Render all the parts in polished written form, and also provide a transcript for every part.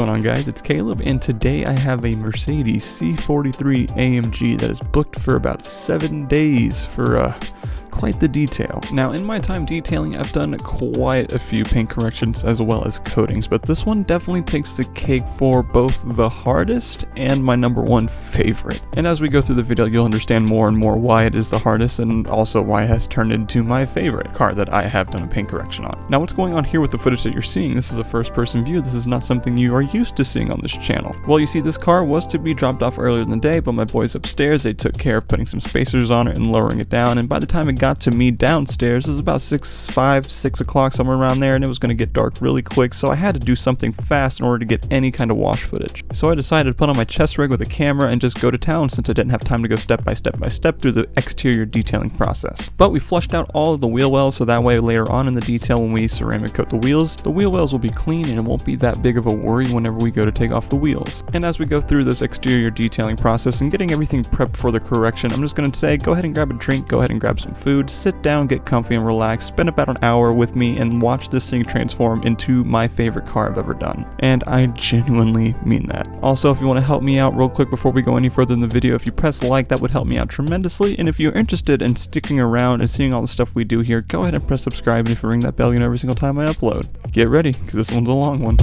going on, guys? It's Caleb, and today I have a Mercedes C43 AMG that is booked for about 7 days for quite the detail. Now, in my time detailing, I've done quite a few paint corrections as well as coatings, but this one definitely takes the cake for both the hardest and my #1 favorite. And as we go through the video, you'll understand more and more why it is the hardest and also why it has turned into my favorite car that I have done a paint correction on. Now, what's going on here with the footage that you're seeing? This is a first-person view. This is not something you are used to seeing on this channel. Well, you see, this car was to be dropped off earlier in the day, but my boys upstairs, they took care of putting some spacers on it and lowering it down, and by the time it got to me downstairs, it was about 6 o'clock, somewhere around there, and it was going to get dark really quick, so I had to do something fast in order to get any kind of wash footage. So I decided to put on my chest rig with a camera and just go to town, since I didn't have time to go step by step through the exterior detailing process. But we flushed out all of the wheel wells, so that way later on in the detail when we ceramic coat the wheels wheel wells will be clean and it won't be that big of a worry whenever we go to take off the wheels. And as we go through this exterior detailing process and getting everything prepped for the correction, I'm just going to say, go ahead and grab a drink, go ahead and grab some food, sit down, get comfy and relax, spend about an hour with me and watch this thing transform into my favorite car I've ever done. And I genuinely mean that. Also, if you want to help me out real quick before we go any further in the video, if you press like, that would help me out tremendously. And if you're interested in sticking around and seeing all the stuff we do here, go ahead and press subscribe, and if you ring that bell, you know every single time I upload. Get ready, because this one's a long one.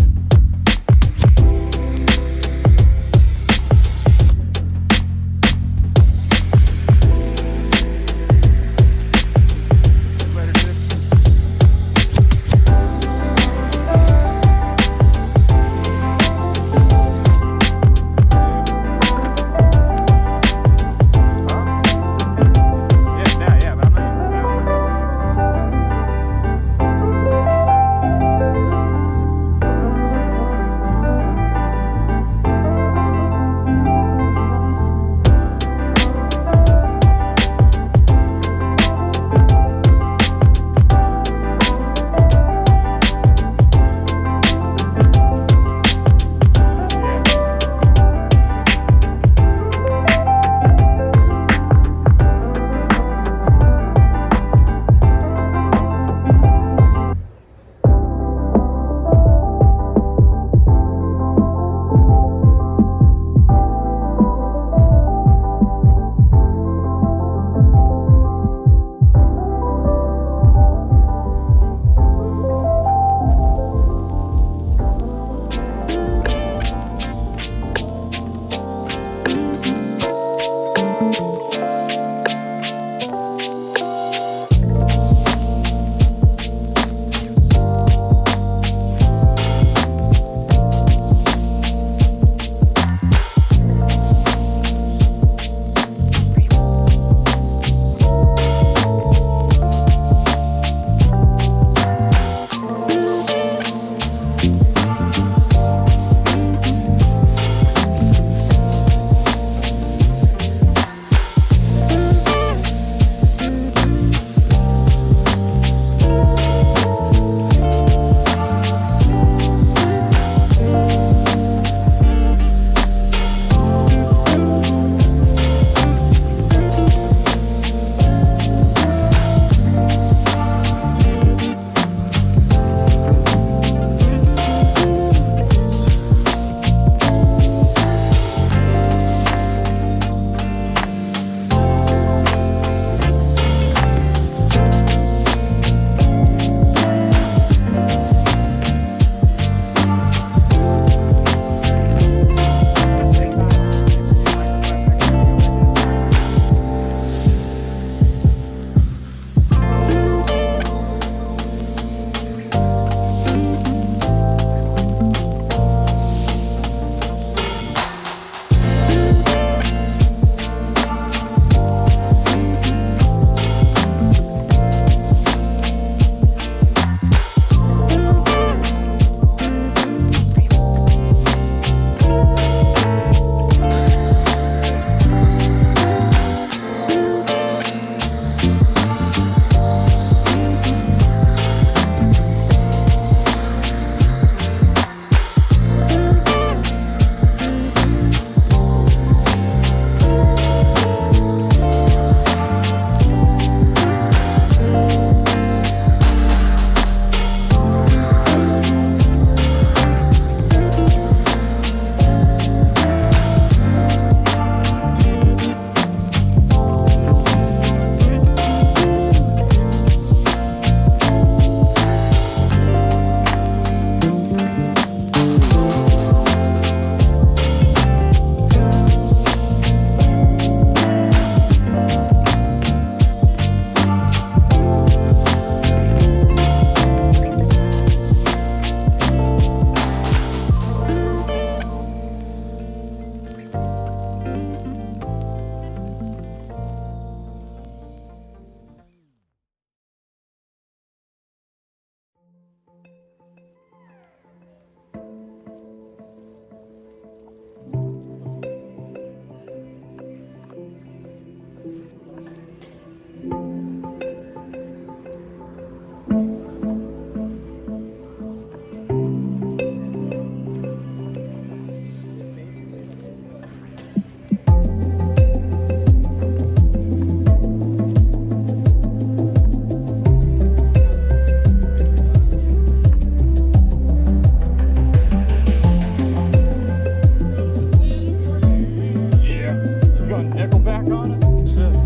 back on us? Shit.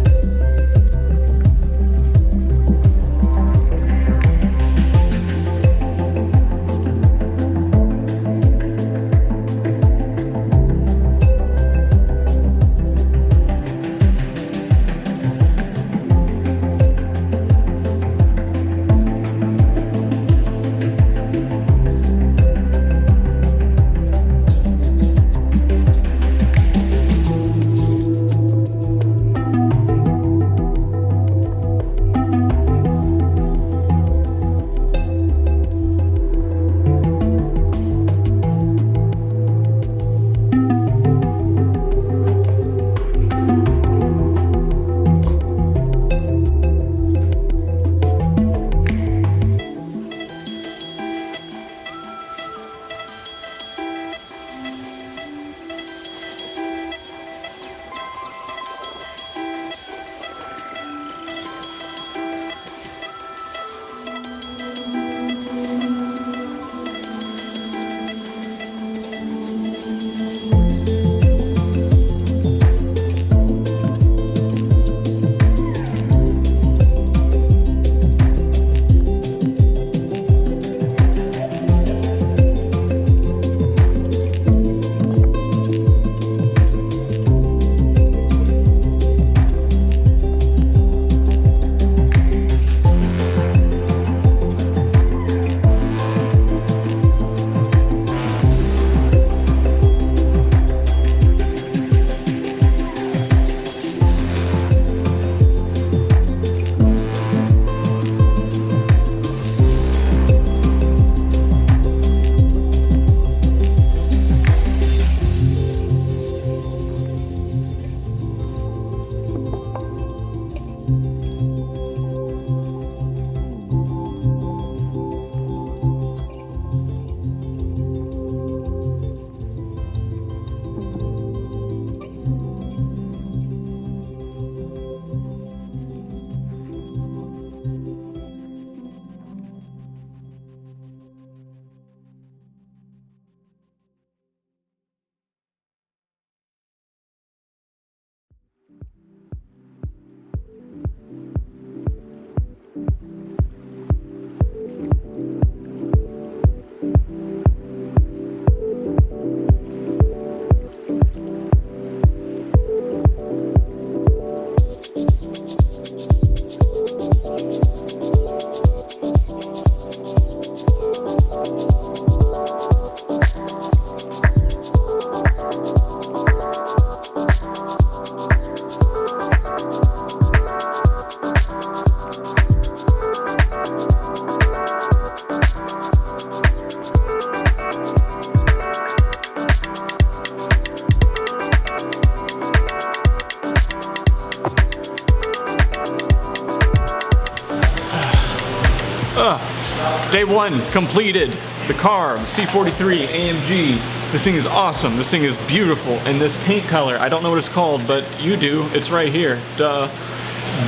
Day one completed. The car, the C43 AMG. This thing is awesome. This thing is beautiful. And this paint color, I don't know what it's called, but you do. It's right here. Duh.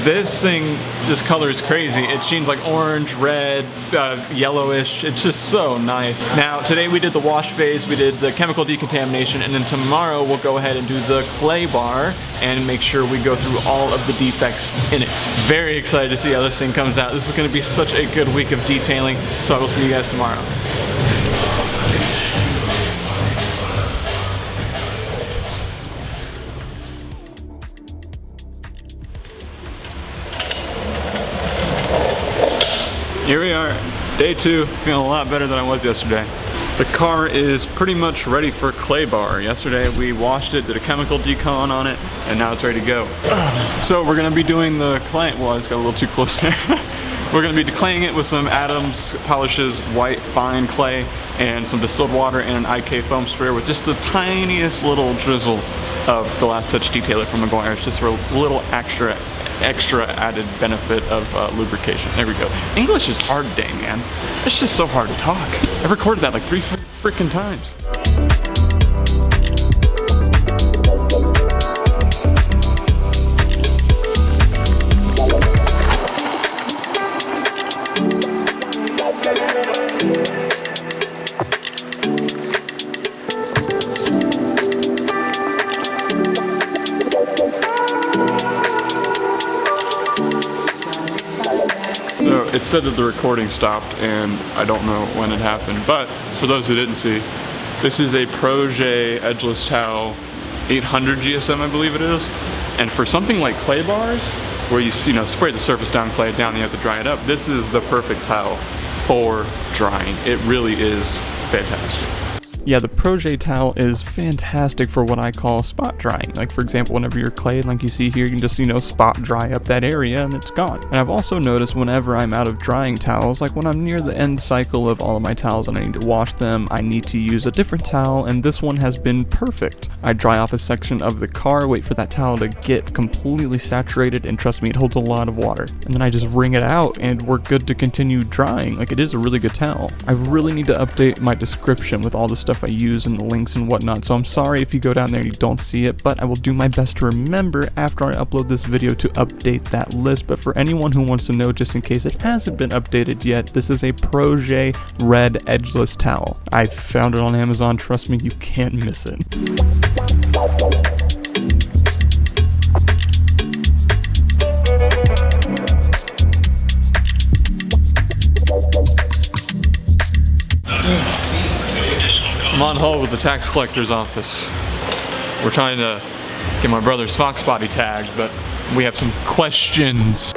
This color is crazy. It shines like orange, red, yellowish. It's just so nice. Now, today we did the wash phase, we did the chemical decontamination, and then tomorrow we'll go ahead and do the clay bar and make sure we go through all of the defects in it. Very excited to see how this thing comes out. This is going to be such a good week of detailing, so I will see you guys tomorrow. Here we are, day two, feeling a lot better than I was yesterday. The car is pretty much ready for clay bar. Yesterday we washed it, did a chemical decon on it, and now it's ready to go. So we're gonna be doing the clay, well, I just got a little too close there. We're gonna be declaying it with some Adams Polishes white fine clay and some distilled water and an IK foam sprayer with just the tiniest little drizzle of the last touch detailer from Meguiar's, just for a little extra added benefit of lubrication. There we go. English is hard today, man. It's just so hard to talk. I've recorded that like 3 freaking times. it said that the recording stopped, and I don't know when it happened, but for those who didn't see, this is a Projet edgeless towel, 800 GSM I believe it is, and for something like clay bars, where you spray the surface down, clay it down, and you have to dry it up, this is the perfect towel for drying. It really is fantastic. Yeah, the Projet towel is fantastic for what I call spot drying. Like, for example, whenever you're clay, like you see here, you can just, spot dry up that area and it's gone. And I've also noticed whenever I'm out of drying towels, like when I'm near the end cycle of all of my towels and I need to wash them, I need to use a different towel, and this one has been perfect. I dry off a section of the car, wait for that towel to get completely saturated, and trust me, it holds a lot of water. And then I just wring it out and we're good to continue drying. Like, it is a really good towel. I really need to update my description with all the stuff I use and the links and whatnot, so I'm sorry if you go down there and you don't see it, but I will do my best to remember after I upload this video to update that list. But for anyone who wants to know, just in case it hasn't been updated yet, this is a Projet red edgeless towel. I found it on Amazon, trust me, you can't miss it. I'm on hold with the tax collector's office. We're trying to get my brother's Fox body tagged, but we have some questions.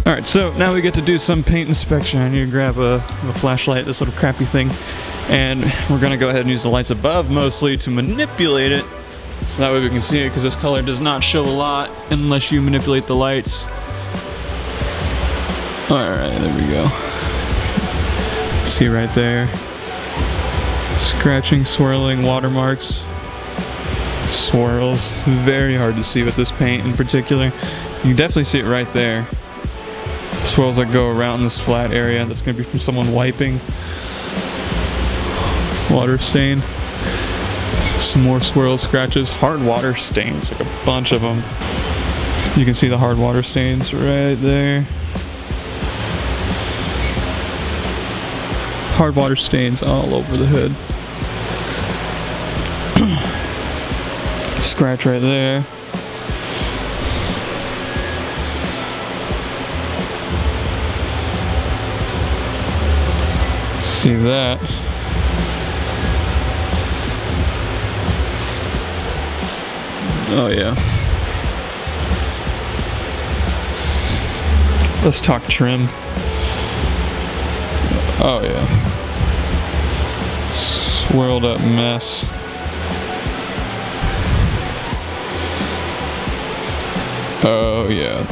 Alright, so now we get to do some paint inspection. I need to grab a flashlight, this little crappy thing, and we're going to go ahead and use the lights above mostly to manipulate it, so that way we can see it, because this color does not show a lot unless you manipulate the lights. Alright, there we go. See right there. Scratching, swirling, watermarks, swirls. Very hard to see with this paint in particular. You can definitely see it right there. Swirls that go around this flat area. That's going to be from someone wiping. Water stain. Some more swirls, scratches. Hard water stains, like a bunch of them. You can see the hard water stains right there. Hard water stains all over the hood. Scratch right there. See that? Oh yeah. Let's talk trim. Oh yeah. Swirled up mess. Oh yeah.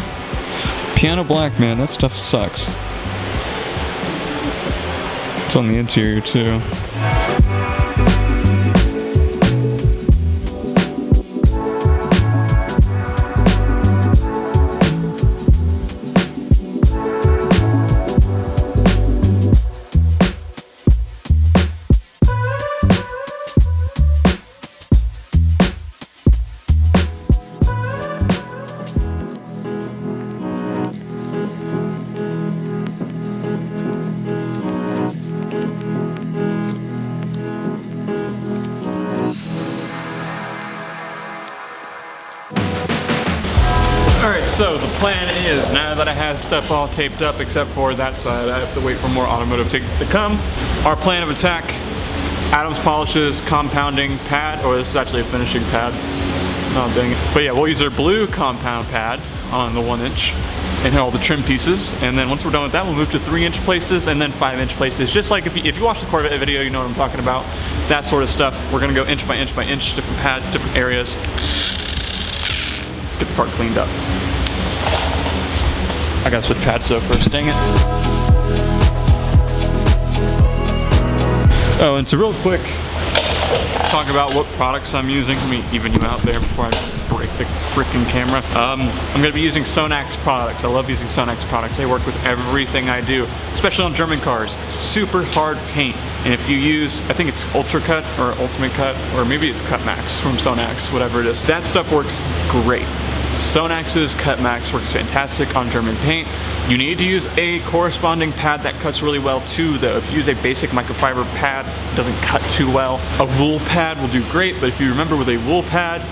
Piano black, man, that stuff sucks. It's on the interior too. So the plan is, now that I have stuff all taped up except for that side, I have to wait for more automotive tape to come. Our plan of attack: Adams Polishes compounding pad, or this is actually a finishing pad. Oh dang it. But yeah, we'll use our blue compound pad on the 1-inch and all the trim pieces, and then once we're done with that, we'll move to 3-inch places and then 5-inch places. Just like if you watch the Corvette video, you know what I'm talking about. That sort of stuff. We're gonna go inch by inch by inch, different pads, different areas. Get the part cleaned up. I gotta switch pads though first, dang it. Oh, and to real quick talk about what products I'm using. Let me even you out there before I break the freaking camera. I'm gonna be using Sonax products. I love using Sonax products. They work with everything I do, especially on German cars. Super hard paint. And if you use, I think it's Ultra Cut or Ultimate Cut, or maybe it's Cut Max from Sonax, whatever it is. That stuff works great. Sonax's Cut Max works fantastic on German paint. You need to use a corresponding pad that cuts really well too though. If you use a basic microfiber pad, it doesn't cut too well. A wool pad will do great, but if you remember with a wool pad,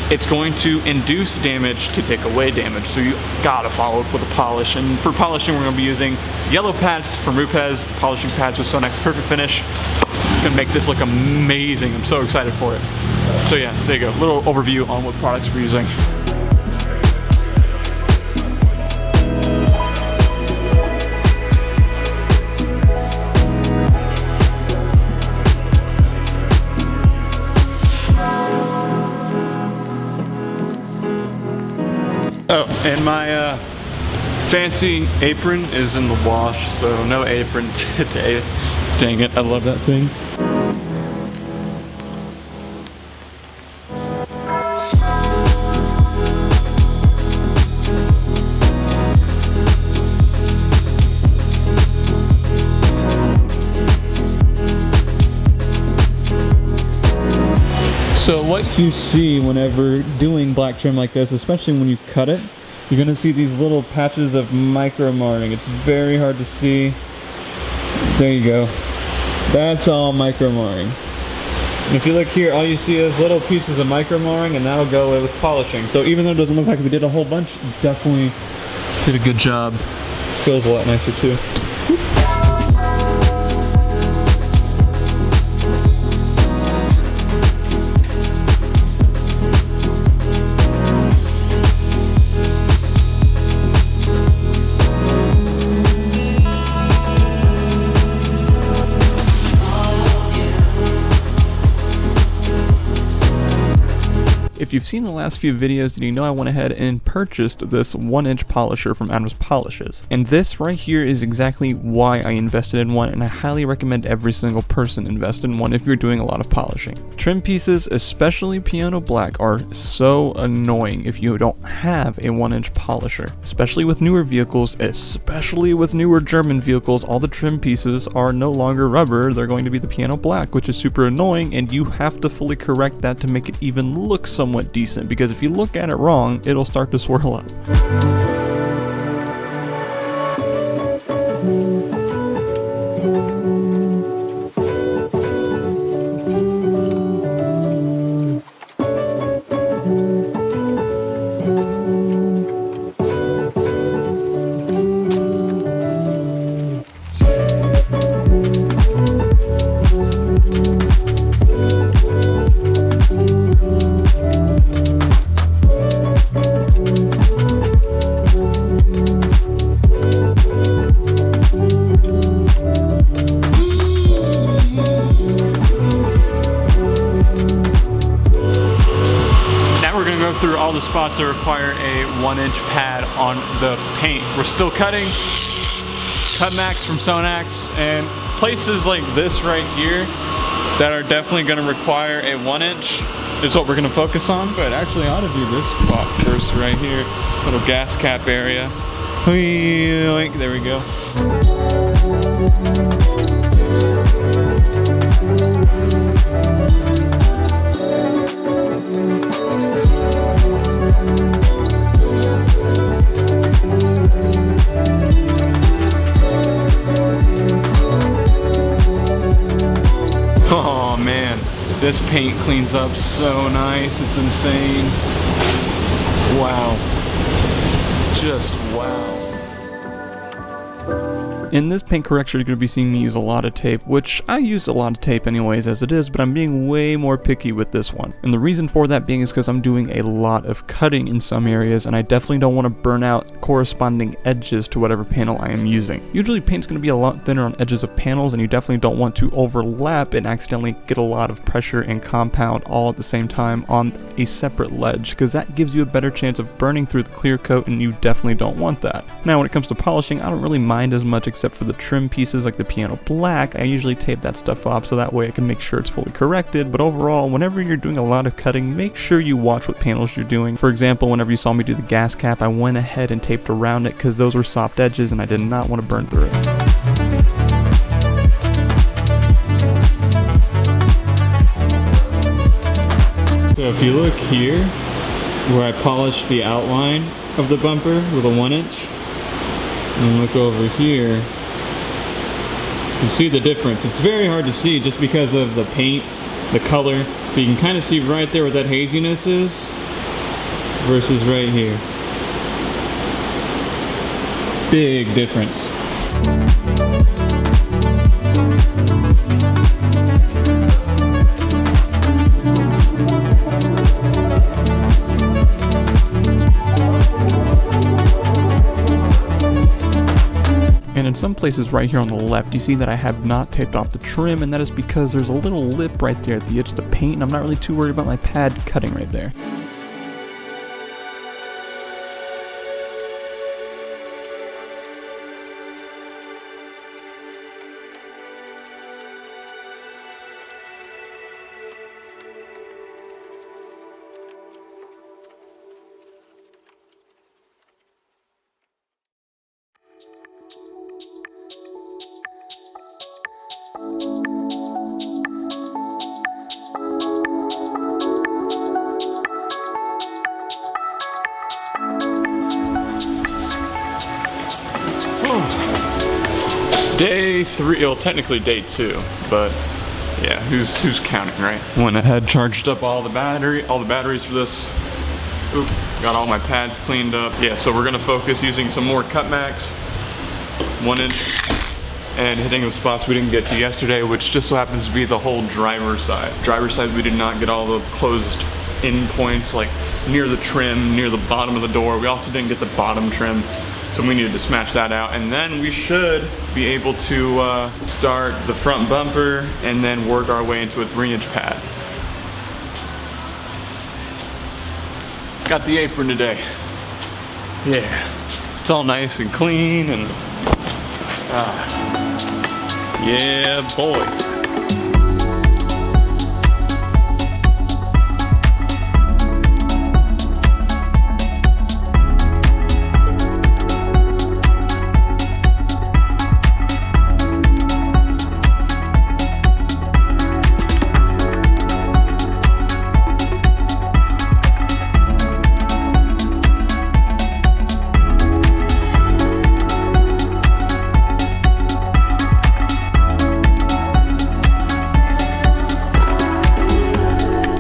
it's going to induce damage to take away damage. So you gotta follow up with a polish. And for polishing, we're gonna be using yellow pads from Rupes, polishing pads with Sonax Perfect Finish. It's gonna make this look amazing. I'm so excited for it. So yeah, there you go. A little overview on what products we're using. Oh, and my fancy apron is in the wash, so no apron today. Dang it, I love that thing. So what you see whenever doing black trim like this, especially when you cut it, you're gonna see these little patches of micro marring. It's very hard to see. There you go. That's all micro marring. And if you look here, all you see is little pieces of micro marring, and that'll go away with polishing. So even though it doesn't look like we did a whole bunch, definitely did a good job. Feels a lot nicer too. If you've seen the last few videos, then you know I went ahead and purchased this 1-inch polisher from Adams Polishes. And this right here is exactly why I invested in one, and I highly recommend every single person invest in one if you're doing a lot of polishing. Trim pieces, especially piano black, are so annoying if you don't have a 1-inch polisher. Especially with newer vehicles, especially with newer German vehicles, all the trim pieces are no longer rubber, they're going to be the piano black, which is super annoying, and you have to fully correct that to make it even look somewhat decent, because if you look at it wrong, it'll start to swirl up. Through all the spots that require a 1-inch pad on the paint. We're still cutting. Cut Max from Sonax, and places like this right here that are definitely going to require a 1-inch is what we're going to focus on. But actually I ought to do this spot first right here. Little gas cap area. There we go. Oh man, this paint cleans up so nice, it's insane. Wow. Just wow. In this paint correction, you're going to be seeing me use a lot of tape, which I use a lot of tape anyways as it is, but I'm being way more picky with this one. And the reason for that being is because I'm doing a lot of cutting in some areas, and I definitely don't want to burn out corresponding edges to whatever panel I am using. Usually paint's going to be a lot thinner on edges of panels, and you definitely don't want to overlap and accidentally get a lot of pressure and compound all at the same time on a separate ledge, because that gives you a better chance of burning through the clear coat, and you definitely don't want that. Now when it comes to polishing, I don't really mind as much, except for the trim pieces like the piano black. I usually tape that stuff off so that way I can make sure it's fully corrected. But overall, whenever you're doing a lot of cutting, make sure you watch what panels you're doing. For example, whenever you saw me do the gas cap, I went ahead and taped around it because those were soft edges and I did not want to burn through it. So if you look here, where I polished the outline of the bumper with a 1-inch, and look over here, you can see the difference. It's very hard to see just because of the paint, the color, but you can kind of see right there what that haziness is versus right here. Big difference. And in some places right here on the left, you see that I have not taped off the trim, and that is because there's a little lip right there at the edge of the paint, and I'm not really too worried about my pad cutting right there. Day 3, well technically day 2, but yeah, who's counting, right? Went ahead, charged up all the batteries for this. Oop, got all my pads cleaned up. Yeah, so we're gonna focus using some more cut max, 1-inch, and hitting the spots we didn't get to yesterday, which just so happens to be the whole driver's side. Driver's side, we did not get all the closed in points, like near the trim, near the bottom of the door. We also didn't get the bottom trim, so we needed to smash that out. And then we should be able to start the front bumper and then work our way into a 3-inch pad. Got the apron today. Yeah, it's all nice and clean and yeah, boy.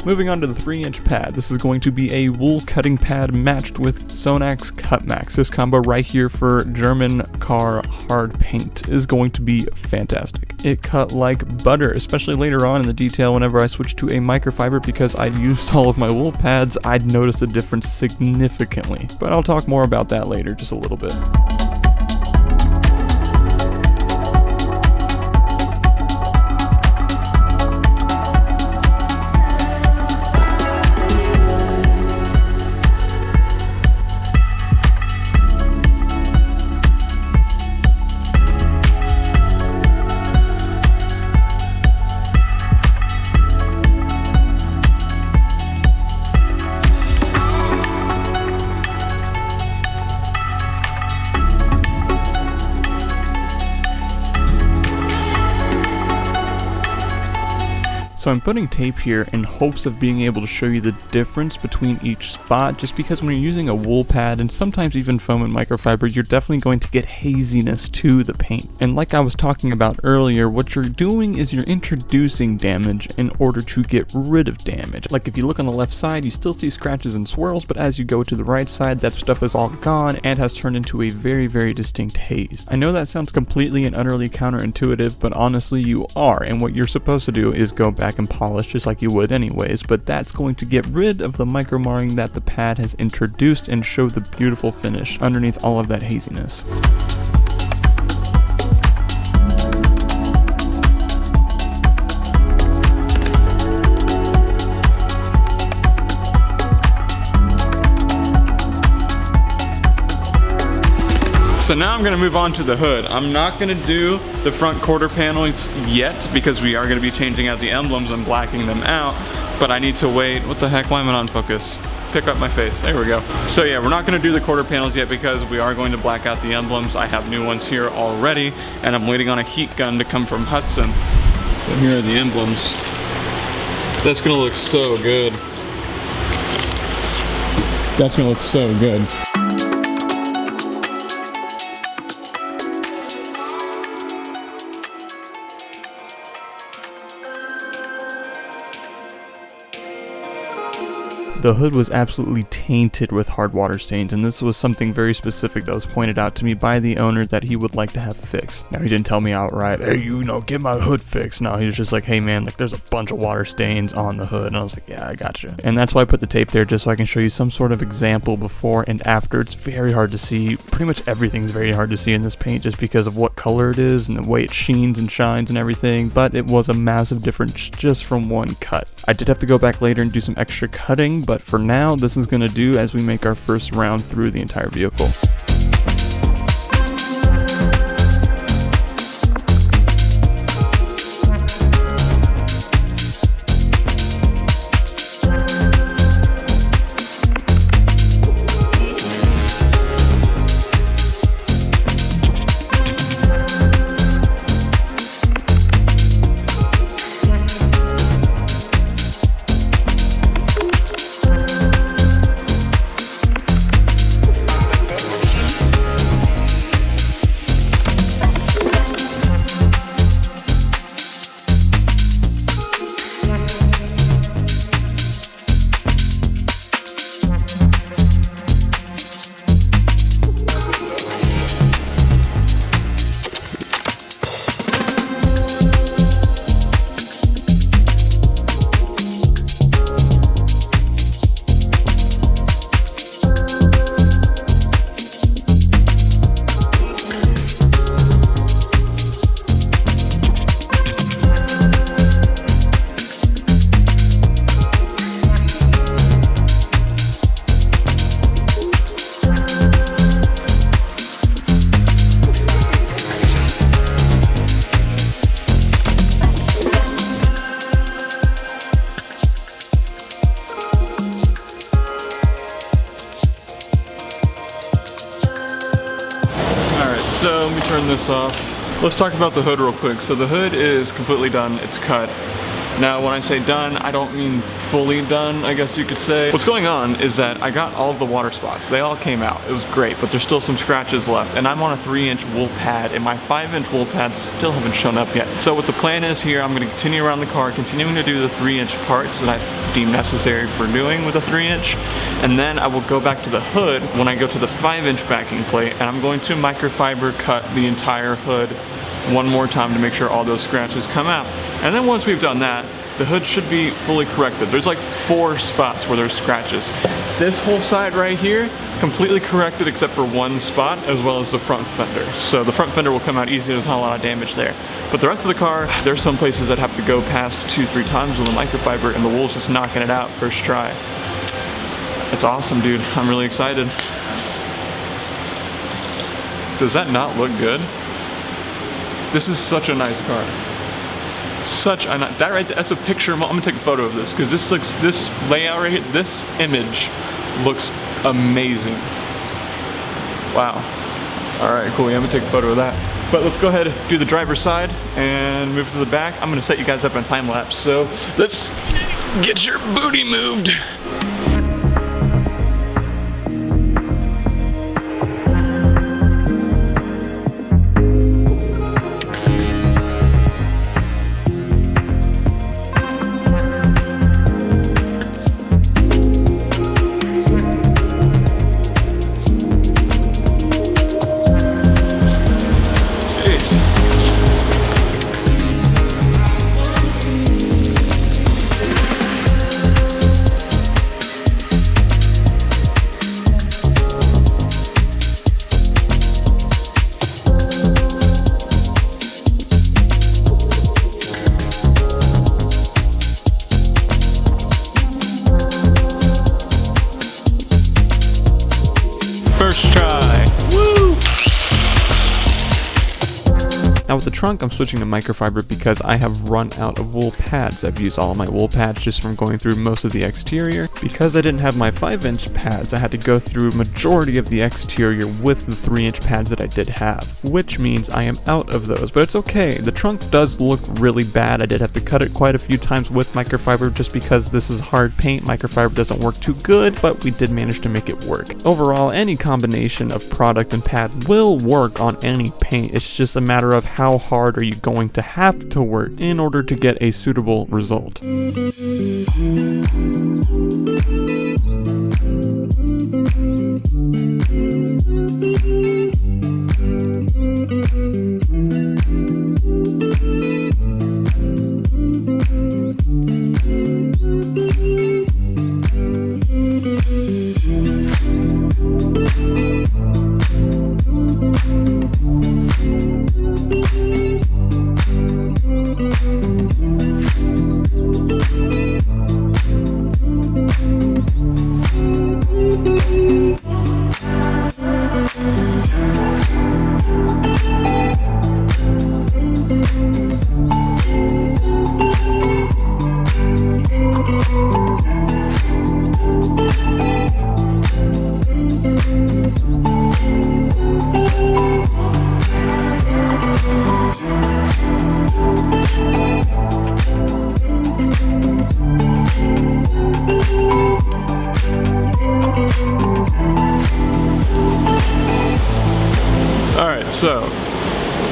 Moving on to the 3-inch pad, this is going to be a wool cutting pad matched with Sonax Cut Max. This combo right here for German car hard paint is going to be fantastic. It cut like butter, especially later on in the detail whenever I switched to a microfiber because I'd used all of my wool pads, I'd noticed a difference significantly. But I'll talk more about that later, just a little bit. So I'm putting tape here in hopes of being able to show you the difference between each spot, just because when you're using a wool pad and sometimes even foam and microfiber, you're definitely going to get haziness to the paint. And like I was talking about earlier, what you're doing is you're introducing damage in order to get rid of damage. Like if you look on the left side, you still see scratches and swirls, but as you go to the right side, that stuff is all gone and has turned into a very, very distinct haze. I know that sounds completely and utterly counterintuitive, but honestly you are, and what you're supposed to do is go back and polish just like you would anyways, but that's going to get rid of the micro marring that the pad has introduced and show the beautiful finish underneath all of that haziness. So now I'm gonna move on to the hood. I'm not gonna do the front quarter panels yet because we are gonna be changing out the emblems and blacking them out, but I need to wait. What the heck, why am I on focus? Pick up my face, there we go. So yeah, we're not gonna do the quarter panels yet because we are going to black out the emblems. I have new ones here already, and I'm waiting on a heat gun to come from Hudson. So here are the emblems. That's gonna look so good. That's gonna look so good. The hood was absolutely tainted with hard water stains, and this was something very specific that was pointed out to me by the owner that he would like to have fixed. Now, he didn't tell me outright, hey, you know, get my hood fixed. No, he was just like, hey man, like there's a bunch of water stains on the hood. And I was like, yeah, I gotcha. And that's why I put the tape there, just so I can show you some sort of example before and after. It's very hard to see. Pretty much everything's very hard to see in this paint just because of what color it is and the way it sheens and shines and everything, but it was a massive difference just from one cut. I did have to go back later and do some extra cutting, but for now, this is going to do as we make our first round through the entire vehicle. So let me turn this off. Let's talk about the hood real quick. So the hood is completely done, it's cut. Now when I say done, I don't mean fully done, I guess you could say. What's going on is that I got all of the water spots. They all came out, it was great, but there's still some scratches left. And I'm on a 3-inch wool pad, and my 5-inch wool pads still haven't shown up yet. So what the plan is here, I'm gonna continue around the car, continuing to do the 3-inch parts that I deem necessary for doing with a 3-inch. And then I will go back to the hood when I go to the 5-inch backing plate, and I'm going to microfiber cut the entire hood one more time to make sure all those scratches come out. And then once we've done that, the hood should be fully corrected. There's like 4 spots where there's scratches. This whole side right here, completely corrected except for one spot, as well as the front fender. So the front fender will come out easy, there's not a lot of damage there. But the rest of the car, there's some places that have to go past 2-3 times with a microfiber, and the wool's just knocking it out first try. It's awesome, dude. I'm really excited. Does that not look good? This is such a nice car. That right there, that's a picture. I'm gonna take a photo of this because this layout right here, this image looks amazing. Wow. All right, cool. Yeah, I'm gonna take a photo of that. But let's go ahead, do the driver's side and move to the back. I'm gonna set you guys up on time lapse. So let's get your booty moved. Now with the trunk, I'm switching to microfiber because I have run out of wool pads. I've used all of my wool pads just from going through most of the exterior. Because I didn't have my 5-inch pads, I had to go through majority of the exterior with the 3-inch pads that I did have, which means I am out of those, but it's okay. The trunk does look really bad. I did have to cut it quite a few times with microfiber just because this is hard paint. Microfiber doesn't work too good, but we did manage to make it work. Overall, any combination of product and pad will work on any paint. It's just a matter of how hard are you going to have to work in order to get a suitable result. Alright, so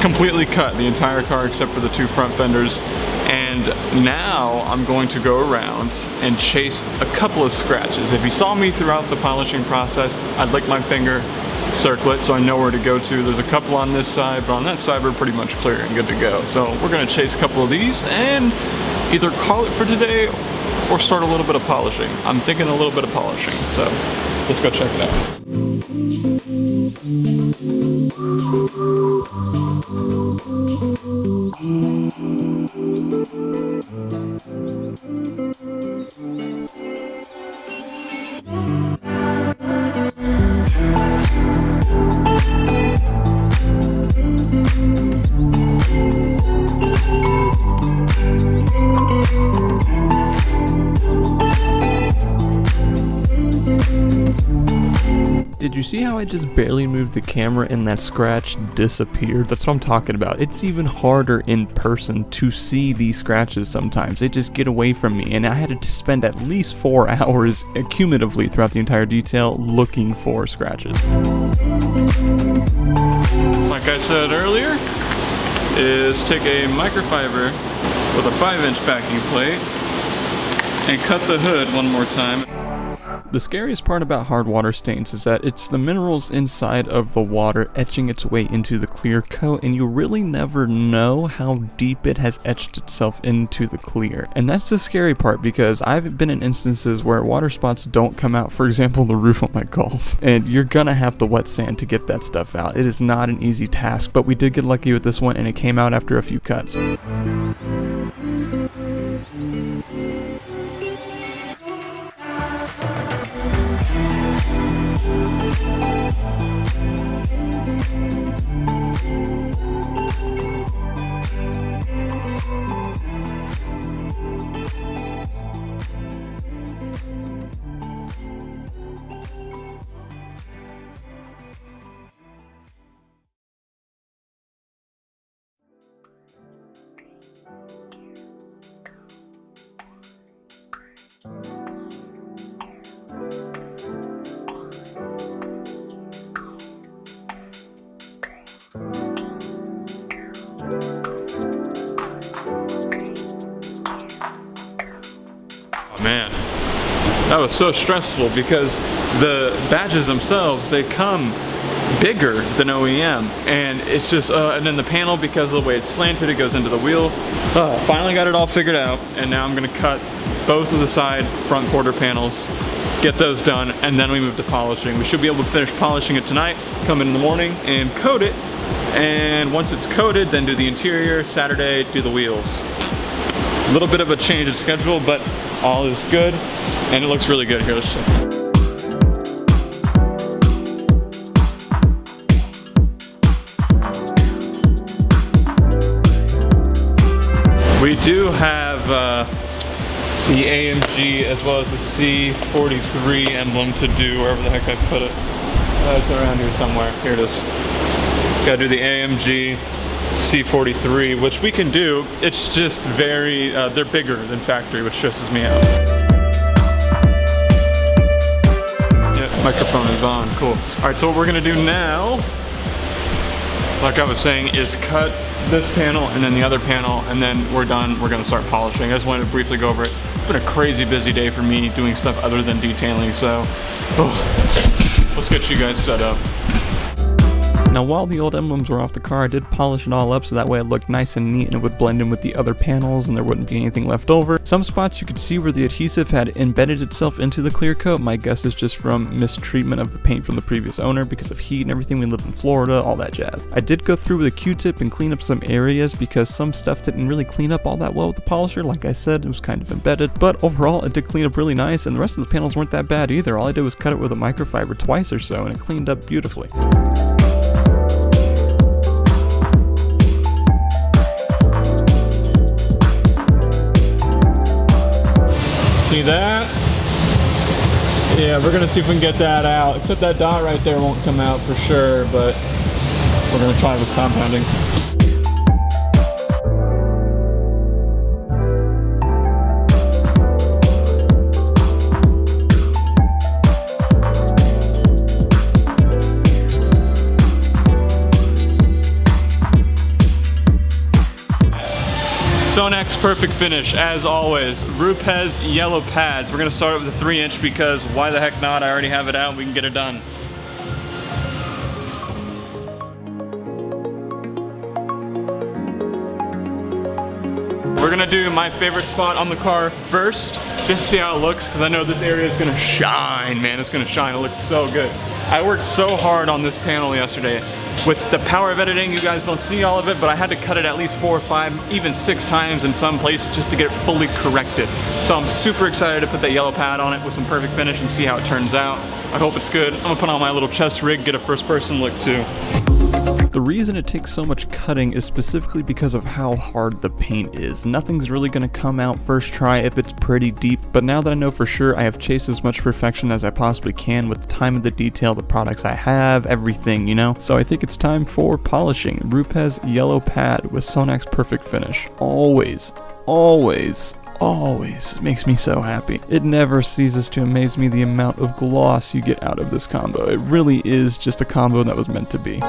completely cut the entire car except for the 2 front fenders, and now I'm going to go around and chase a couple of scratches. If you saw me throughout the polishing process, I'd lick my finger, circle it so I know where to go to. There's a couple on this side, but on that side we're pretty much clear and good to go. So we're going to chase a couple of these and either call it for today or start a little bit of polishing. I'm thinking a little bit of polishing, so let's go check it out. Did you see how I just barely moved the camera and that scratch disappeared? That's what I'm talking about. It's even harder in person to see these scratches sometimes. They just get away from me, and I had to spend at least 4 hours cumulatively throughout the entire detail looking for scratches. Like I said earlier, is take a microfiber with a 5-inch backing plate and cut the hood one more time. The scariest part about hard water stains is that it's the minerals inside of the water etching its way into the clear coat, and you really never know how deep it has etched itself into the clear. And that's the scary part, because I've been in instances where water spots don't come out, for example the roof of my Golf, and you're gonna have to wet sand to get that stuff out. It is not an easy task, but we did get lucky with this one and it came out after a few cuts. Man, that was so stressful because the badges themselves, they come bigger than OEM, and it's just and then the panel, because of the way it's slanted, it goes into the wheel. Finally got it all figured out, and now I'm gonna cut both of the side front quarter panels, get those done, and then we move to polishing. We should be able to finish polishing it tonight, come in the morning and coat it, and once it's coated, then do the interior. Saturday, do the wheels. A little bit of a change of schedule, but all is good, and it looks really good. Here, let's check. We do have the AMG as well as the C43 emblem to do, wherever the heck I put it. It's around here somewhere. Here it is. Gotta do the AMG C43, which we can do. It's just very, they're bigger than factory, which stresses me out. Yep, microphone is on, cool. All right, so what we're gonna do now, like I was saying, is cut this panel and then the other panel, and then we're done. We're gonna start polishing. I just wanted to briefly go over it. It's been a crazy busy day for me doing stuff other than detailing, so let's get you guys set up. Now, while the old emblems were off the car, I did polish it all up so that way it looked nice and neat and it would blend in with the other panels and there wouldn't be anything left over. Some spots you could see where the adhesive had embedded itself into the clear coat. My guess is just from mistreatment of the paint from the previous owner because of heat and everything. We live in Florida, all that jazz. I did go through with a Q-tip and clean up some areas because some stuff didn't really clean up all that well with the polisher. Like I said, it was kind of embedded, but overall it did clean up really nice, and the rest of the panels weren't that bad either. All I did was cut it with a microfiber twice or so and it cleaned up beautifully. See that? Yeah, we're gonna see if we can get that out. Except that dot right there won't come out for sure, but we're gonna try with compounding. Sonax perfect finish, as always. Rupes yellow pads. We're gonna start with a 3-inch because why the heck not? I already have it out and we can get it done. We're gonna do my favorite spot on the car first, just to see how it looks, because I know this area is gonna shine, man. It's gonna shine. It looks so good. I worked so hard on this panel yesterday. With the power of editing, you guys don't see all of it, but I had to cut it at least 4 or 5, even 6 times in some places just to get it fully corrected. So I'm super excited to put that yellow pad on it with some perfect finish and see how it turns out. I hope it's good. I'm gonna put on my little chest rig, get a first person look too. The reason it takes so much cutting is specifically because of how hard the paint is. Nothing's really going to come out first try if it's pretty deep, but now that I know for sure, I have chased as much perfection as I possibly can with the time and the detail, the products I have, everything, you know? So I think it's time for polishing. Rupes yellow pad with Sonax perfect finish. Always, always, always makes me so happy. It never ceases to amaze me the amount of gloss you get out of this combo. It really is just a combo that was meant to be.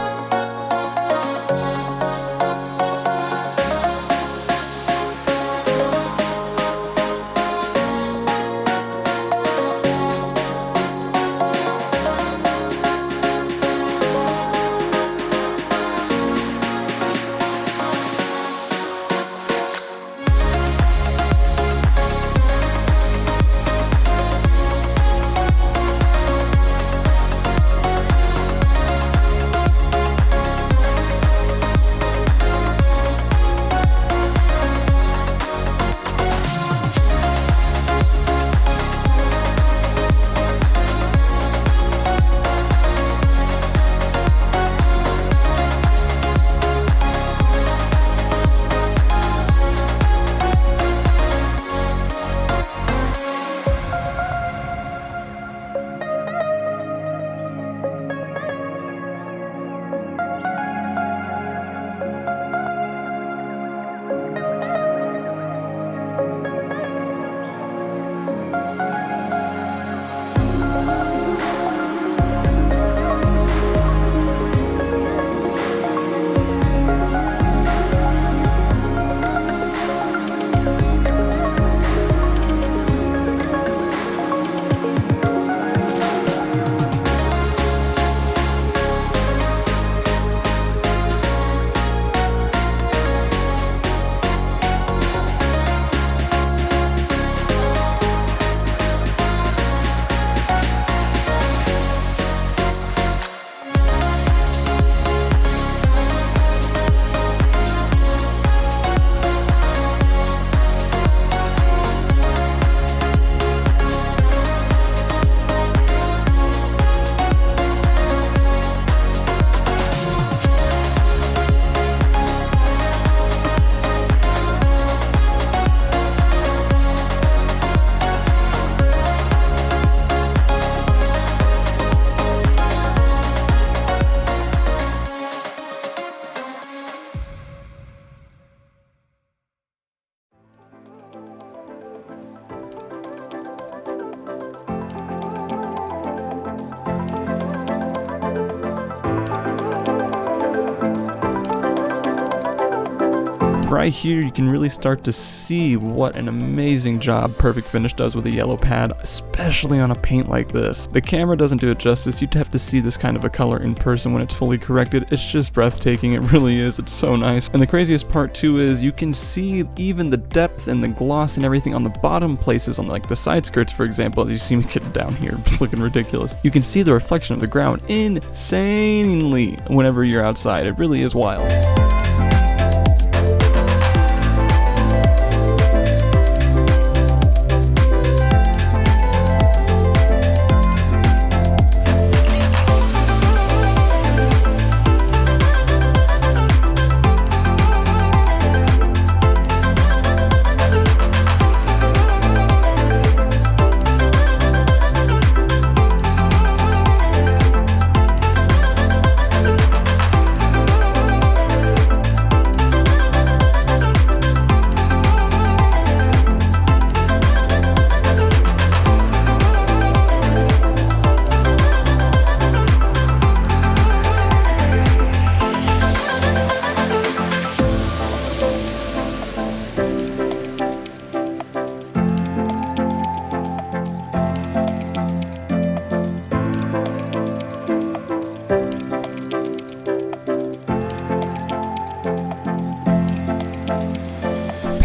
right here you can really start to see what an amazing job Perfect Finish does with a yellow pad, especially on a paint like this. The camera doesn't do it justice. You'd have to see this kind of a color in person when it's fully corrected. It's just breathtaking, it really is. It's so nice. And the craziest part too is you can see even the depth and the gloss and everything on the bottom places, on like the side skirts for example, as you see me get down here looking ridiculous. You can see the reflection of the ground insanely whenever you're outside. It really is wild.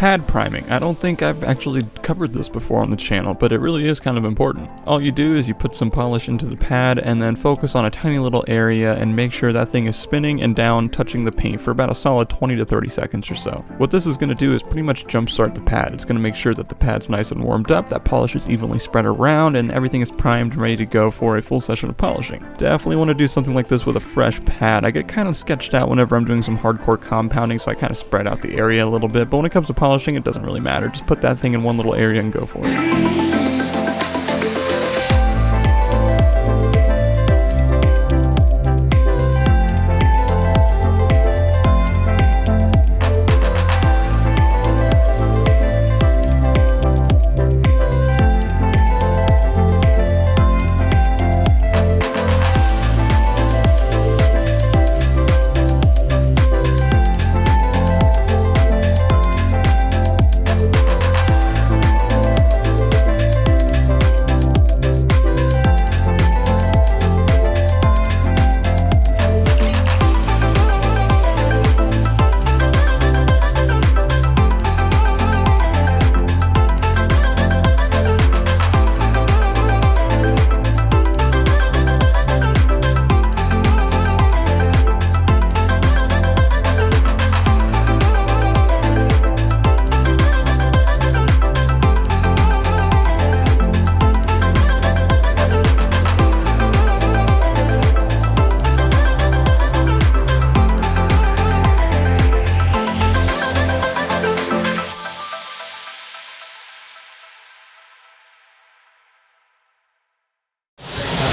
Pad priming. I don't think I've actually covered this before on the channel, but it really is kind of important. All you do is you put some polish into the pad and then focus on a tiny little area and make sure that thing is spinning and down, touching the paint for about a solid 20 to 30 seconds or so. What this is going to do is pretty much jumpstart the pad. It's going to make sure that the pad's nice and warmed up, that polish is evenly spread around, and everything is primed and ready to go for a full session of polishing. Definitely want to do something like this with a fresh pad. I get kind of sketched out whenever I'm doing some hardcore compounding, so I kind of spread out the area a little bit, but when it comes to polishing, it doesn't really matter. Just put that thing in one little area and go for it.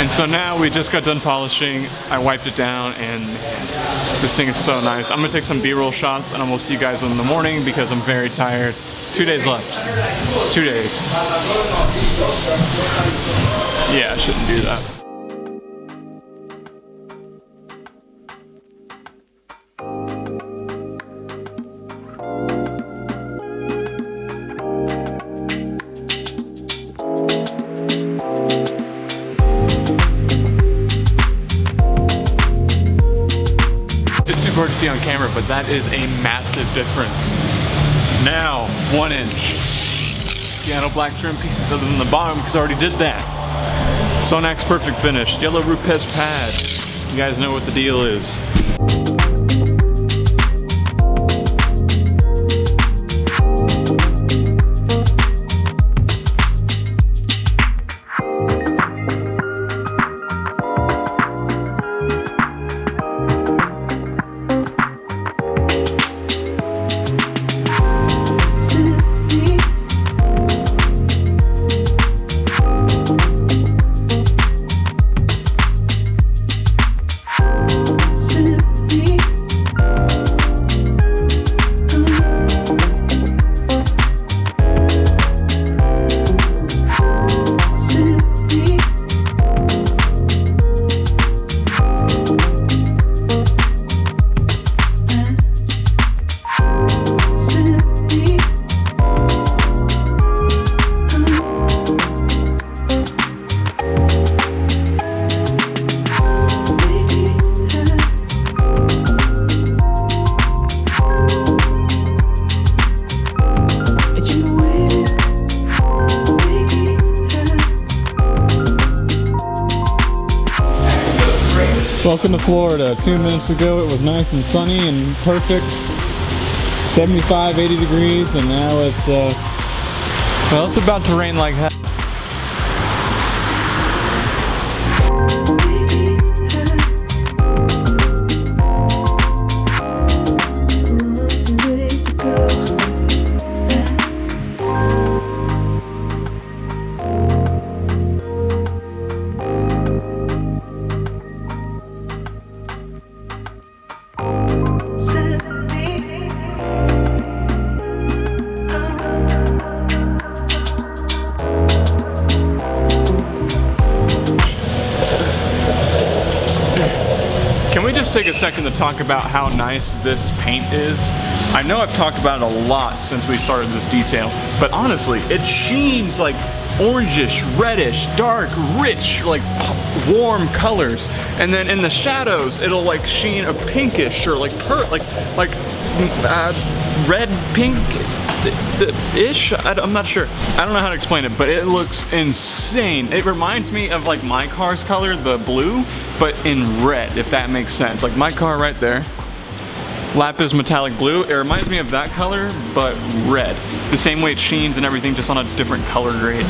And so now we just got done polishing. I wiped it down and man, this thing is so nice. I'm gonna take some B-roll shots and I'm gonna see you guys in the morning because I'm very tired. 2 days left. 2 days. Yeah, I shouldn't do that. Hard to see on camera, but that is a massive difference. Now, 1 inch. Piano black trim pieces other than the bottom because I already did that. Sonax Perfect Finish, yellow Rupes pad. You guys know what the deal is. See Welcome to Florida. 2 minutes ago it was nice and sunny and perfect. 75, 80 degrees, and now it's, well, it's about to rain like hell. Can we just take a second to talk about how nice this paint is? I know I've talked about it a lot since we started this detail, but honestly, it sheens like orangish, reddish, dark, rich, like warm colors. And then in the shadows, it'll like sheen a pinkish or like red, pink, ish. I'm not sure. I don't know how to explain it, but it looks insane. It reminds me of like my car's color, the blue, but in red, if that makes sense. Like my car right there, lapis metallic blue. It reminds me of that color, but red. The same way it sheens and everything, just on a different color grade.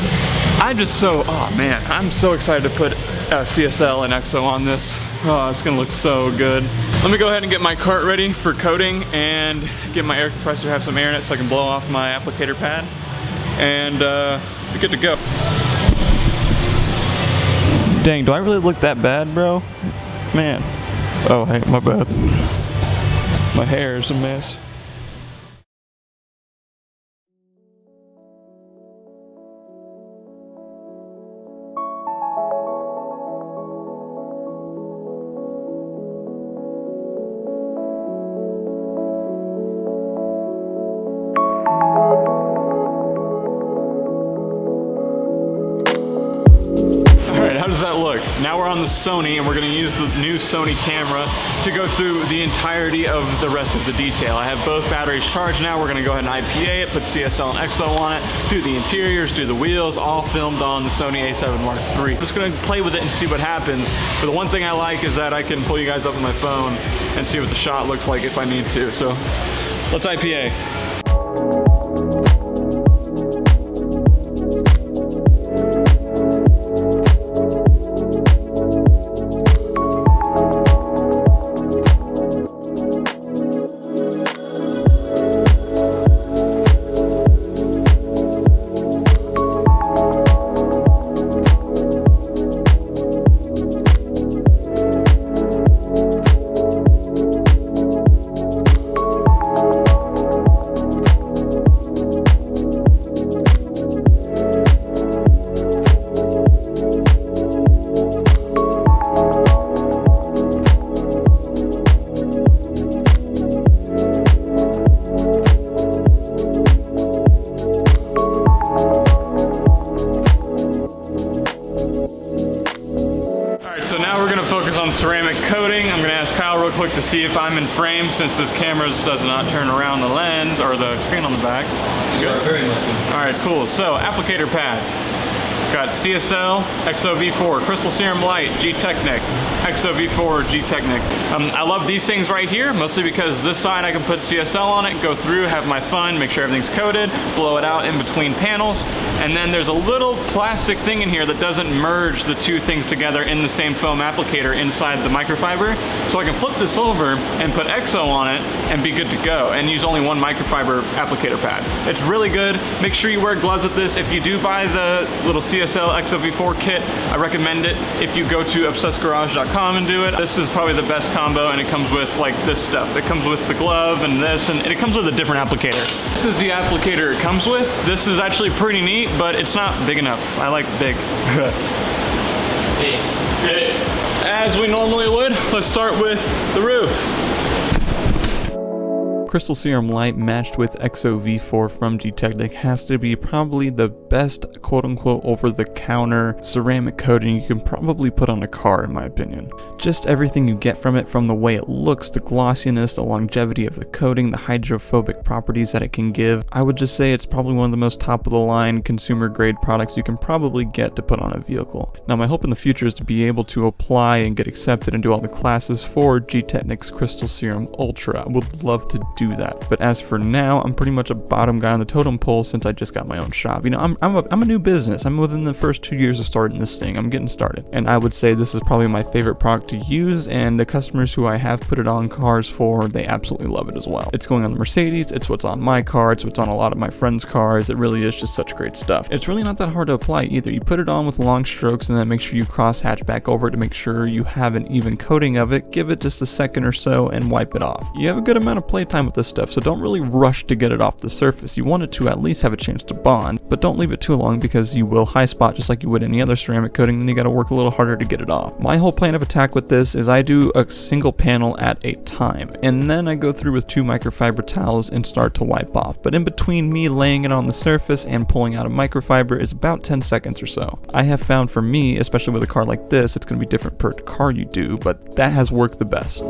Oh man, I'm so excited to put CSL and EXO on this. Oh, it's gonna look so good. Let me go ahead and get my cart ready for coating and get my air compressor to have some air in it so I can blow off my applicator pad and be good to go. Dang, do I really look that bad, bro? Man. Oh, hey, my bad. My hair is a mess. How does that look? Now we're on the Sony and we're going to use the new Sony Camera to go through the entirety of the rest of the detail. I have both batteries charged now. We're going to go ahead and IPA it, put CSL and EXO on it, do the interiors, do the wheels, all filmed on the Sony A7 Mark III. I'm just going to play with it and see what happens. But the one thing I like is that I can pull you guys up on my phone and see what the shot looks like if I need to. So let's IPA. Ceramic coating. I'm going to ask Kyle real quick to see if I'm in frame since this camera does not turn around the lens or the screen on the back. Good? Very much. Alright, cool. So, applicator pad. Got CSL, EXO V4, Crystal Serum Light, G-Technic, EXO V4, G-Technic. I love these things right here, mostly because this side I can put CSL on it, go through, have my fun, make sure everything's coated, blow it out in between panels, and then there's a little plastic thing in here that doesn't merge the two things together in the same foam applicator inside the microfiber. So I can flip this over and put EXO on it and be good to go, and use only one microfiber applicator pad. It's really good. Make sure you wear gloves with this. If you do buy the little CSL EXO V4 kit, I recommend it if you go to obsessgarage.com and do it. This is probably the best combo, and it comes with like this stuff. It comes with the glove and this, and it comes with a different applicator. This is the applicator it comes with. This is actually pretty neat, but it's not big enough. I like big. As we normally would, let's start with the roof. Crystal Serum Light matched with EXO V4 from G-Technic has to be probably the best quote-unquote over-the-counter ceramic coating you can probably put on a car, in my opinion. Just everything you get from it, from the way it looks, the glossiness, the longevity of the coating, the hydrophobic properties that it can give, I would just say it's probably one of the most top-of-the-line consumer-grade products you can probably get to put on a vehicle. Now, my hope in the future is to be able to apply and get accepted and do all the classes for G-Technic's Crystal Serum Ultra. I would love to do that. But as for now, I'm pretty much a bottom guy on the totem pole since I just got my own shop. You know, I'm a new business. I'm within the first 2 years of starting this thing. I'm getting started. And I would say this is probably my favorite product to use, and the customers who I have put it on cars for, they absolutely love it as well. It's going on the Mercedes, it's what's on my car, it's what's on a lot of my friends' cars. It really is just such great stuff. It's really not that hard to apply either. You put it on with long strokes and then make sure you cross hatch back over it to make sure you have an even coating of it. Give it just a second or so and wipe it off. You have a good amount of playtime with this stuff, so don't really rush to get it off the surface. You want it to at least have a chance to bond, but don't leave it too long because you will high spot just like you would any other ceramic coating, then you gotta work a little harder to get it off. My whole plan of attack with this is I do a single panel at a time, and then I go through with 2 microfiber towels and start to wipe off. But in between me laying it on the surface and pulling out a microfiber is about 10 seconds or so. I have found for me, especially with a car like this, it's gonna be different per car you do, but that has worked the best.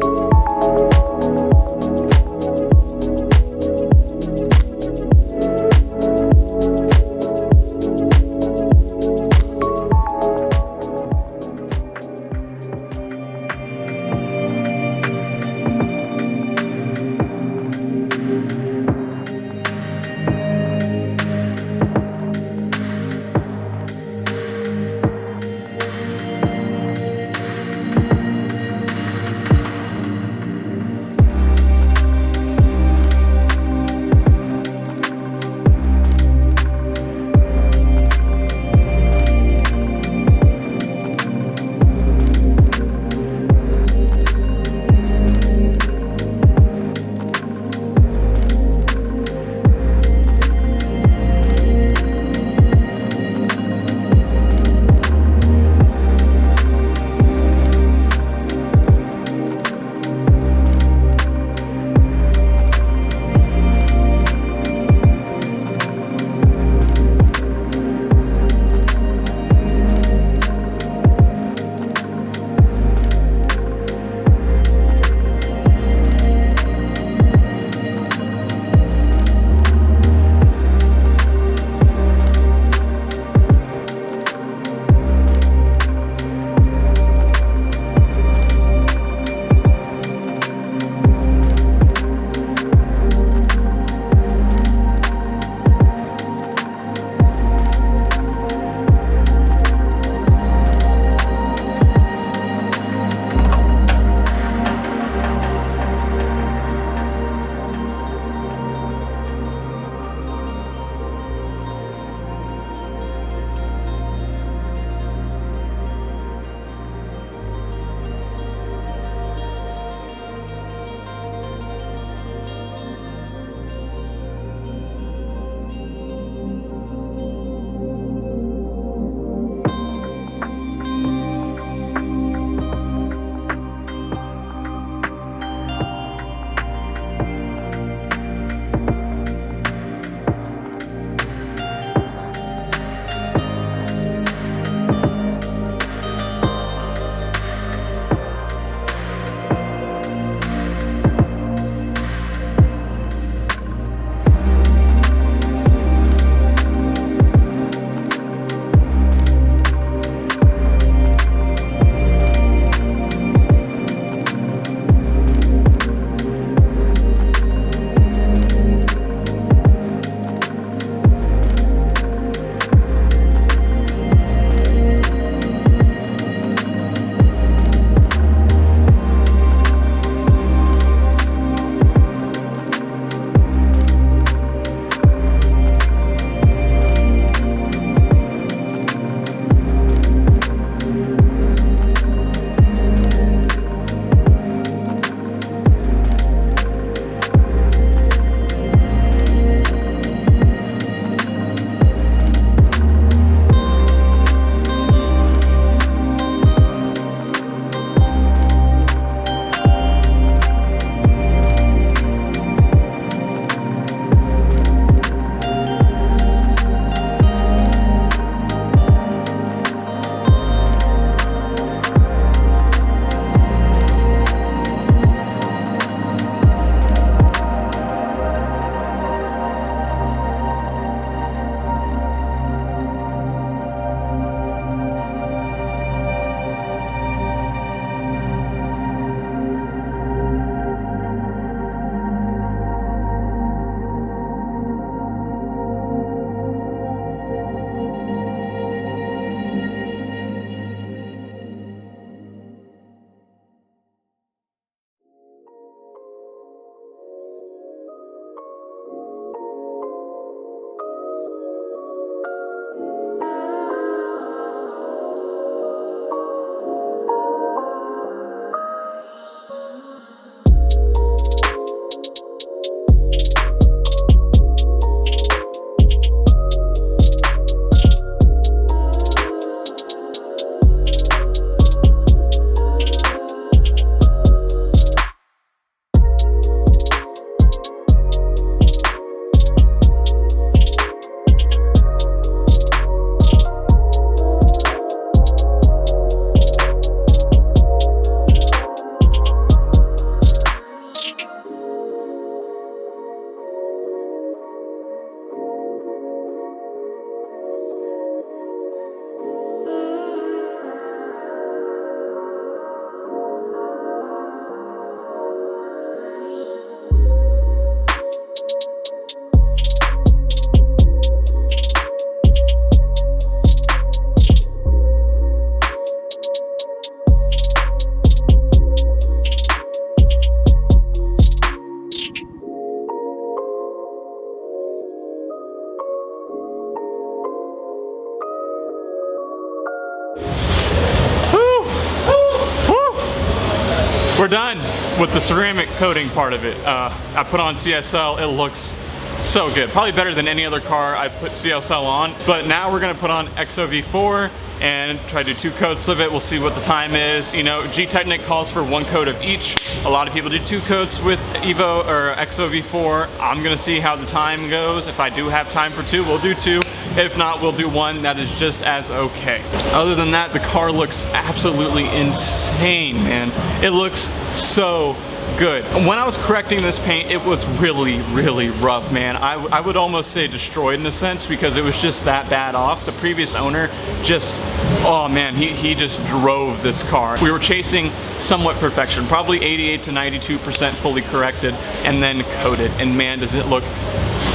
We're done with the ceramic coating part of it. I put on CSL, it looks so good. Probably better than any other car I've put CSL on. But now we're gonna put on EXO V4 and try to do 2 coats of it. We'll see what the time is. You know, G-Technic calls for 1 coat of each. A lot of people do 2 coats with Evo or EXO V4. I'm gonna see how the time goes. If I do have time for 2, we'll do 2. If not, we'll do 1. That is just as okay. Other than that, the car looks absolutely insane, man. It looks so good. When I was correcting this paint, it was really, really rough, man. I would almost say destroyed in a sense, because it was just that bad off. The previous owner just, oh man, he just drove this car. We were chasing somewhat perfection, probably 88 to 92% fully corrected and then coated. And man, does it look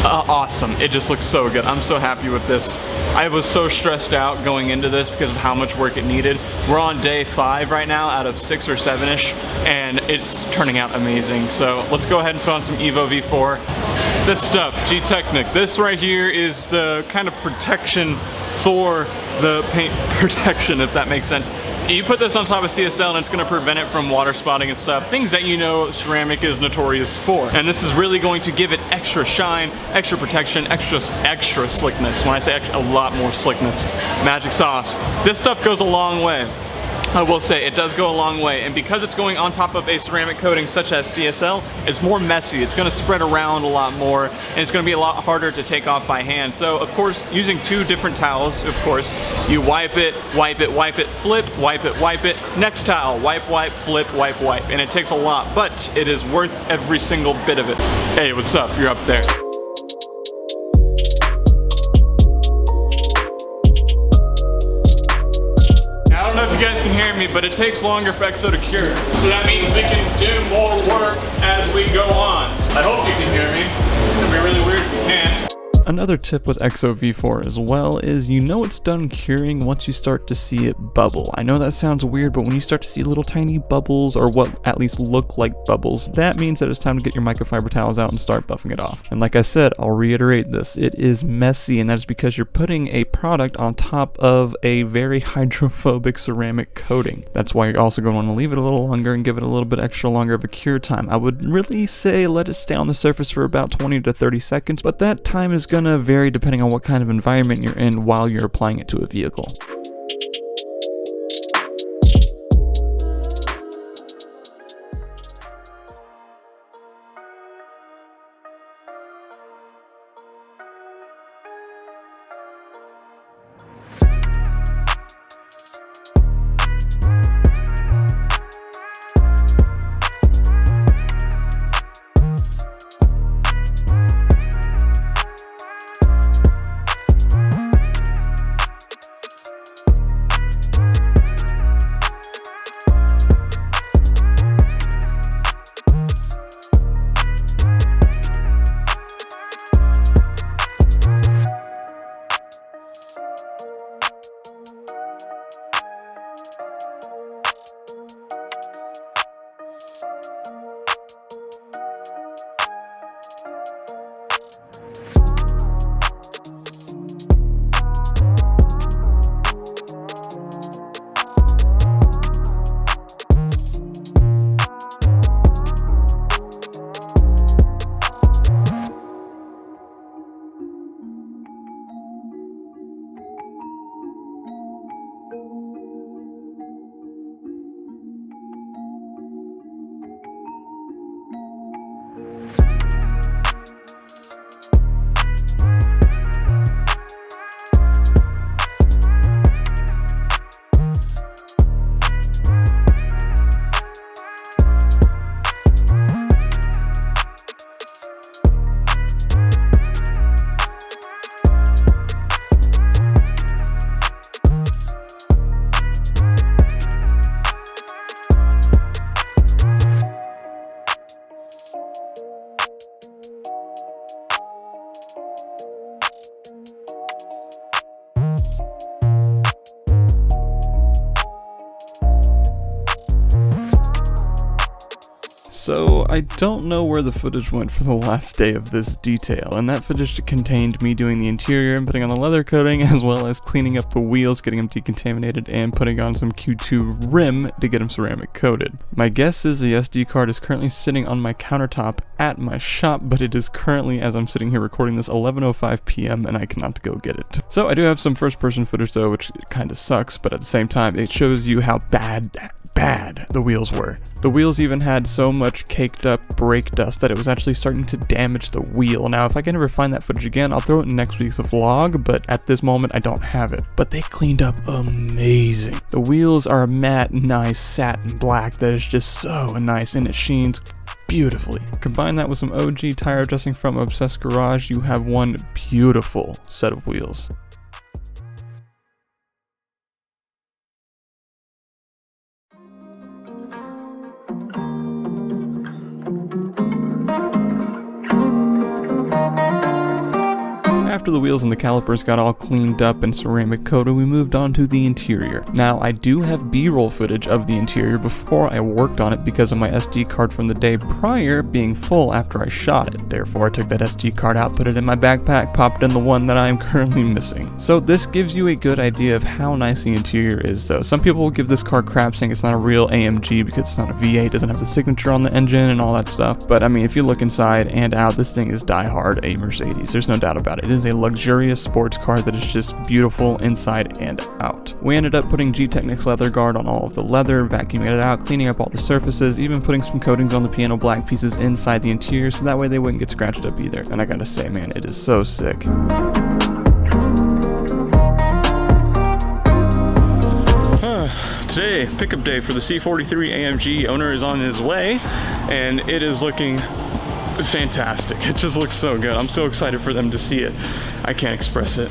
awesome. It just looks so good. I'm so happy with this. I was so stressed out going into this because of how much work it needed. We're on day 5 right now out of 6 or 7-ish, and it's turning out amazing. So let's go ahead and put on some Evo V4. This stuff, G-Technic, this right here is the kind of protection for the paint protection, if that makes sense. You put this on top of CSL and it's going to prevent it from water spotting and stuff. Things that you know ceramic is notorious for. And this is really going to give it extra shine, extra protection, extra slickness. When I say extra, a lot more slickness. Magic sauce. This stuff goes a long way. I will say it does go a long way, and because it's going on top of a ceramic coating such as CSL, it's more messy. It's going to spread around a lot more, and it's going to be a lot harder to take off by hand. So of course, using 2 different towels, of course, you wipe it, wipe it, wipe it, flip, wipe it, wipe it, next towel, wipe, wipe, flip, wipe, wipe, and it takes a lot, but it is worth every single bit of it. Hey, what's up? You're up there. I don't know if you guys can hear me, but it takes longer for EXO to cure. So that means we can do more work as we go on. I hope you can hear me. It's gonna be really weird if you can't. Another tip with EXO V4 as well is you know it's done curing once you start to see it bubble. I know that sounds weird, but when you start to see little tiny bubbles, or what at least look like bubbles, that means that it's time to get your microfiber towels out and start buffing it off. And like I said, I'll reiterate this, it is messy, and that's because you're putting a product on top of a very hydrophobic ceramic coating. That's why you're also going to want to leave it a little longer and give it a little bit extra longer of a cure time. I would really say let it stay on the surface for about 20 to 30 seconds, but that time is gonna vary depending on what kind of environment you're in while you're applying it to a vehicle. So I don't know where the footage went for the last day of this detail, and that footage contained me doing the interior and putting on the leather coating, as well as cleaning up the wheels, getting them decontaminated, and putting on some Q2 rim to get them ceramic coated. My guess is the SD card is currently sitting on my countertop at my shop, but it is currently, as I'm sitting here recording this, 11:05 p.m. and I cannot go get it. So I do have some first person footage though, which kind of sucks, but at the same time it shows you how bad the wheels were. The wheels even had so much caked up brake dust that it was actually starting to damage the wheel. Now if I can ever find that footage again, I'll throw it in next week's vlog, but at this moment I don't have it. But they cleaned up amazing. The wheels are a matte, nice satin black that is just so nice, and it sheens beautifully. Combine that with some OG tire adjusting from Obsessed Garage, you have one beautiful set of wheels. After the wheels and the calipers got all cleaned up and ceramic coated, we moved on to the interior. Now, I do have B-roll footage of the interior before I worked on it because of my SD card from the day prior being full after I shot it. Therefore, I took that SD card out, put it in my backpack, popped in the one that I am currently missing. So this gives you a good idea of how nice the interior is though. Some people will give this car crap saying it's not a real AMG because it's not a V8, doesn't have the signature on the engine and all that stuff. But I mean, if you look inside and out, this thing is die-hard a Mercedes. There's no doubt about it. It is a luxurious sports car that is just beautiful inside and out. We ended up putting G-Technics leather guard on all of the leather, vacuuming it out, cleaning up all the surfaces, even putting some coatings on the piano black pieces inside the interior so that way they wouldn't get scratched up either. And I gotta say, man, it is so sick. Today, pickup day for the C43 AMG. Owner is on his way, and it is looking fantastic. It just looks so good. I'm so excited for them to see it. I can't express it.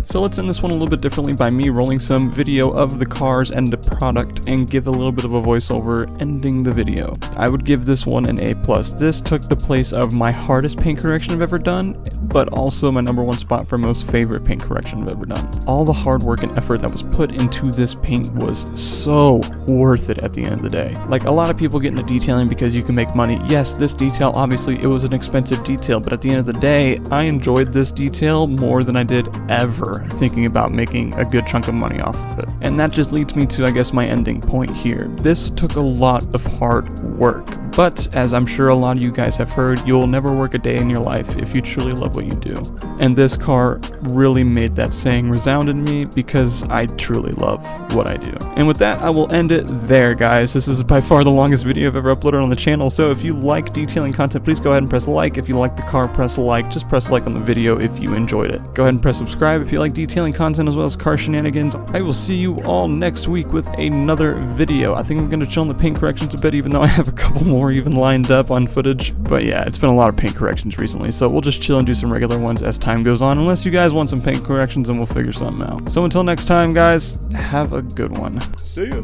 So let's end this one a little bit differently by me rolling some video of the cars and the product and give a little bit of a voiceover ending the video. I would give this one an A+. This took the place of my hardest paint correction I've ever done, but also my #1 spot for most favorite paint correction I've ever done. All the hard work and effort that was put into this paint was so worth it at the end of the day. Like, a lot of people get into detailing because you can make money. Yes, this detail, obviously it was an expensive detail, but at the end of the day, I enjoyed this detail more than I did ever thinking about making a good chunk of money off of it. And that just leads me to, I guess, my ending point here. This took a lot of hard work, but as I'm sure a lot of you guys have heard, you'll never work a day in your life if you truly love what you do. And this car really made that saying resound in me because I truly love what I do. And with that, I will end it there, guys. This is by far the longest video I've ever uploaded on the channel, so if you like detailing content, please go ahead and press like. If you like the car, press like. Just press like on the video if you enjoyed it. Go ahead and press subscribe if you like detailing content as well as car shenanigans. I will see you all next week with another video. I think I'm going to chill on the paint corrections a bit, even though I have a couple more even lined up on footage. But yeah, it's been a lot of paint corrections recently, so we'll just chill and do some regular ones as time goes on, unless you guys want some paint corrections and we'll figure something out. So until next time, guys, have a good one. See ya.